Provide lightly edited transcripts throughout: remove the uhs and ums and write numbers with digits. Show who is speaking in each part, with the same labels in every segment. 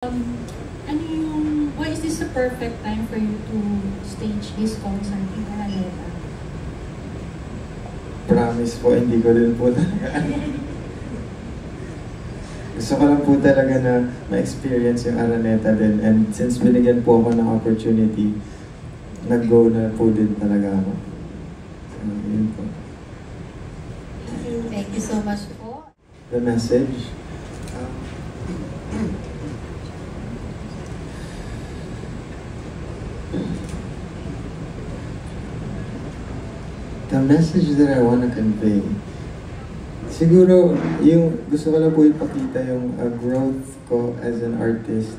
Speaker 1: Ano yung, why is this the perfect time for you to stage this concert in Araneta?
Speaker 2: Promise po, hindi ko din po talaga. Gusto ko lang po talaga na ma-experience yung Araneta din. And since binigyan po ako ng opportunity, nag-go na po din talaga ako. So, yun po.
Speaker 1: Thank you so much po.
Speaker 2: The message? The message that I want to convey, siguro, yung gusto ko lang po ipakita yung growth ko as an artist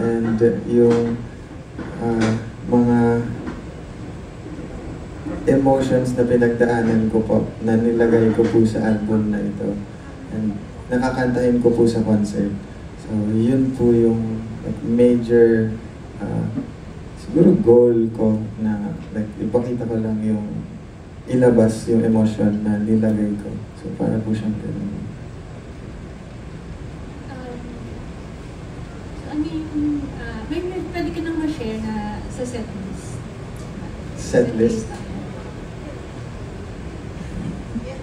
Speaker 2: and yung mga emotions na pinagdaanan ko po, na nilagay ko po sa album na ito. And nakakantahin ko po sa concert. So, yun po yung major siguro goal ko na ipakita ko lang yung ilabas yung emotion na nilagay ko. So, para po siyang ganun.
Speaker 1: Ano yung, pwede ka nang ma-share na sa setlist?
Speaker 2: Setlist?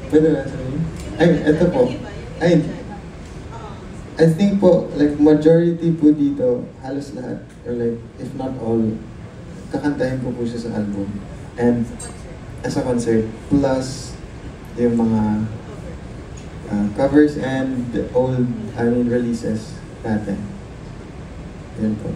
Speaker 2: Pwede na sabihin? Ay, ito po. Ay, I think po, like, majority po dito, halos lahat, or like, if not all, kakantahin ko po siya sa album. And, as a concert, plus yung mga covers and old, releases natin. Yan po.